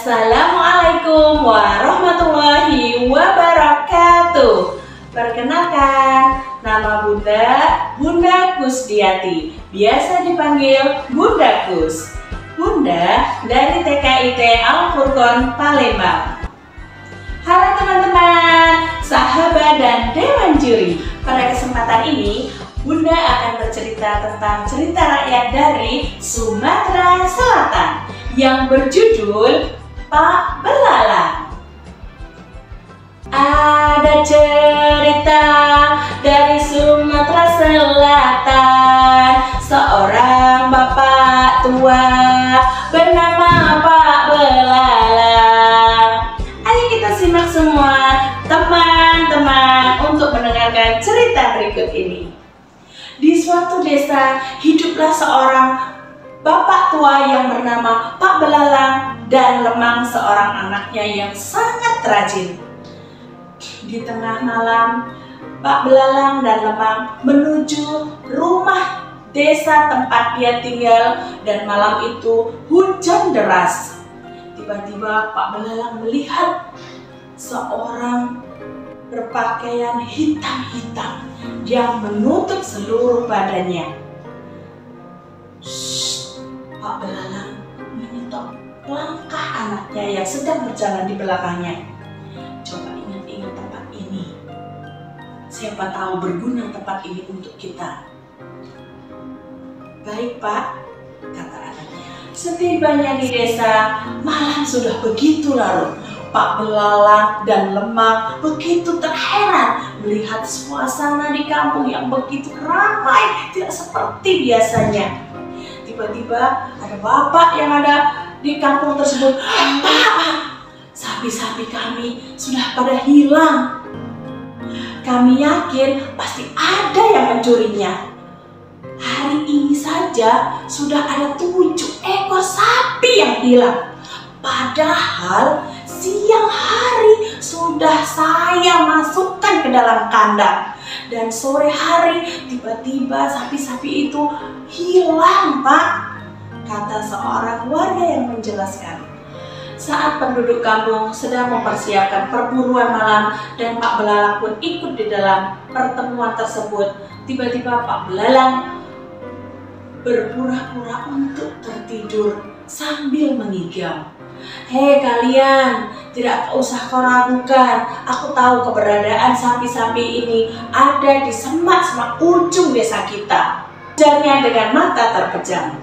Assalamualaikum warahmatullahi wabarakatuh. Perkenalkan, nama Bunda Kusdiati, biasa dipanggil Bunda Kus. Bunda dari TKIT Al-Furqon Palembang. Halo teman-teman, sahabat dan dewan juri. Pada kesempatan ini, Bunda akan bercerita tentang cerita rakyat dari Sumatera Selatan yang berjudul Pak Belalang. Ada cerita dari Sumatera Selatan, seorang bapak tua bernama Pak Belalang. Ayo kita simak semua teman-teman untuk mendengarkan cerita berikut ini. Di suatu desa hiduplah seorang bapak tua yang bernama Pak Belalang dan Lemang, seorang anaknya yang sangat rajin. Di tengah malam, Pak Belalang dan Lemang menuju rumah desa tempat dia tinggal, dan malam itu hujan deras. Tiba-tiba Pak Belalang melihat seorang berpakaian hitam-hitam yang menutup seluruh badannya. Pak Belalang menyetop langkah anaknya yang sedang berjalan di belakangnya. Coba ingat-ingat tempat ini. Siapa tahu berguna tempat ini untuk kita. Baik Pak, kata anaknya. Setibanya di desa, malam sudah begitu larut. Pak Belalang dan Lemang begitu terheran melihat suasana di kampung yang begitu ramai, tidak seperti biasanya. Tiba-tiba ada bapak yang ada di kampung tersebut. Pak, sapi-sapi kami sudah pada hilang. Kami yakin pasti ada yang mencurinya. Hari ini saja sudah ada 7 ekor sapi yang hilang. Padahal siang hari sudah saya masukkan ke dalam kandang. Dan sore hari tiba-tiba sapi-sapi itu hilang, Pak, kata seorang warga yang menjelaskan. Saat penduduk kampung sedang mempersiapkan perburuan malam dan Pak Belalang pun ikut di dalam pertemuan tersebut, tiba-tiba Pak Belalang berpura-pura untuk tertidur sambil mengigau. Hei kalian, tidak usah kau ragukan, aku tahu keberadaan sapi-sapi ini ada di semak-semak ujung desa kita, ujarnya dengan mata terpejam.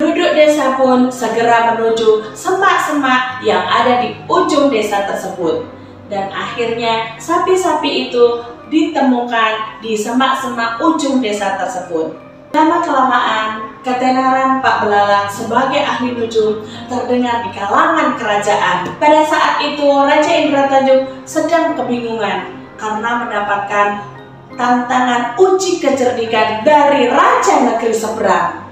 Penduduk desa pun segera menuju semak-semak yang ada di ujung desa tersebut. Dan akhirnya sapi-sapi itu ditemukan di semak-semak ujung desa tersebut. Lama-kelamaan, ketenaran Pak Belalang sebagai ahli nujum terdengar di kalangan kerajaan. Pada saat itu, Raja Indratanjung sedang kebingungan karena mendapatkan tantangan uji kecerdikan dari Raja Negeri Seberang.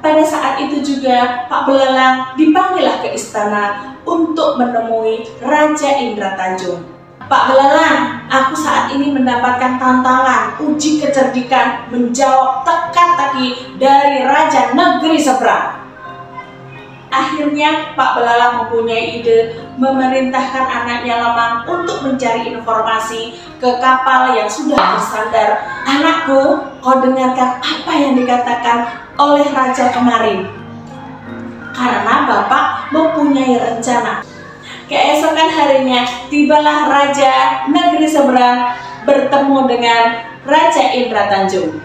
Pada saat itu juga, Pak Belalang dipanggillah ke istana untuk menemui Raja Indratanjung. Pak Belalang, aku saat ini mendapatkan tantangan uji kecerdikan menjawab teka-teki dari Raja Negeri Seberang. Akhirnya Pak Belalang mempunyai ide memerintahkan anaknya Lemang untuk mencari informasi ke kapal yang sudah bersandar. Anakku, kau dengarkan apa yang dikatakan oleh Raja kemarin. Karena Bapak mempunyai rencana. Keesokan harinya, tibalah Raja Negeri Seberang bertemu dengan Raja Indratanjung.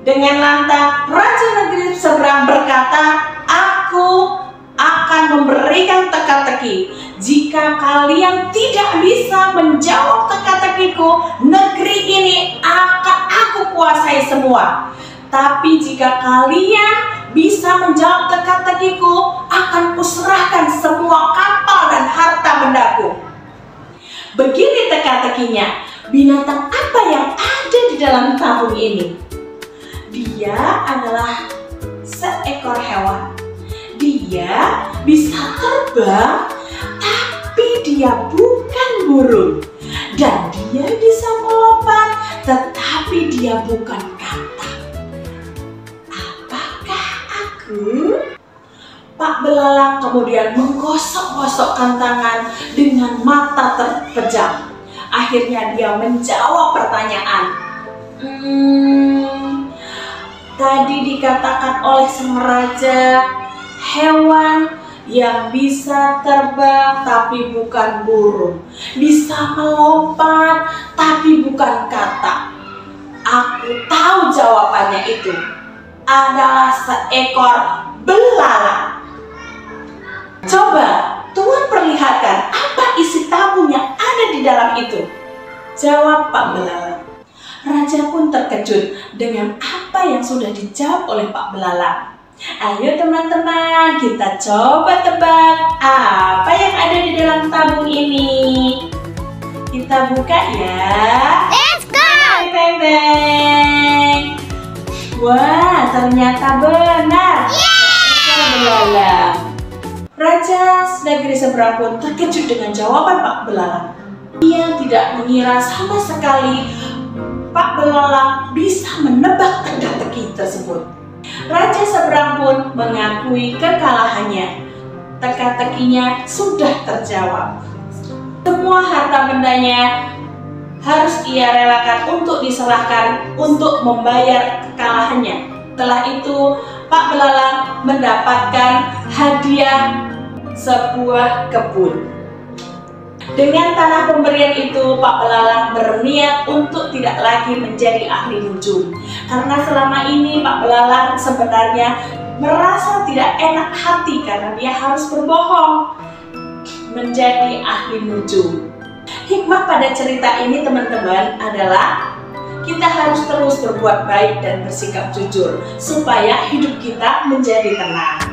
Dengan lantang, Raja Negeri Seberang berkata, aku akan memberikan teka-teki. Jika kalian tidak bisa menjawab teka-tekiku, negeri ini akan aku kuasai semua. Tapi jika kalian bisa menjawab teka-tekiku, akan kuserahkan semua kapal dan harta bendaku. Begini teka-tekinya, binatang apa yang ada di dalam kampung ini? Dia adalah seekor hewan. Dia bisa terbang, tapi dia bukan burung. Dan dia bisa melompat, tetapi dia bukan kata. Apakah aku? Pak Belalang kemudian menggosok-gosokkan tangan dengan mata terpejam. Akhirnya dia menjawab pertanyaan. Tadi dikatakan oleh sang raja, hewan yang bisa terbang tapi bukan burung, bisa melompat tapi bukan katak. Aku tahu jawabannya itu adalah seekor belalang. Coba Tuan perlihatkan apa isi tabung yang ada di dalam itu. Jawab Pak Belalang. Raja pun terkejut dengan apa yang sudah dijawab oleh Pak Belalang. Ayo teman-teman, kita coba tebak apa yang ada di dalam tabung ini. Kita buka ya. Let's go! Beng, beng. Wah, ternyata benar. Seekor belalang. Raja negeri seberang pun terkejut dengan jawaban Pak Belalang. Ia tidak mengira sama sekali Pak Belalang bisa menebak teka-teki tersebut. Raja seberang pun mengakui kekalahannya. Teka-tekinya sudah terjawab. Semua harta bendanya harus ia relakan untuk diserahkan untuk membayar kekalahannya. Setelah itu, Pak Belalang mendapatkan hadiah sebuah kebun. Dengan tanah pemberian itu, Pak Belalang berniat untuk tidak lagi menjadi ahli nujum. Karena selama ini Pak Belalang sebenarnya merasa tidak enak hati karena dia harus berbohong menjadi ahli nujum. Hikmah pada cerita ini teman-teman adalah kita harus terus berbuat baik dan bersikap jujur supaya hidup kita menjadi tenang.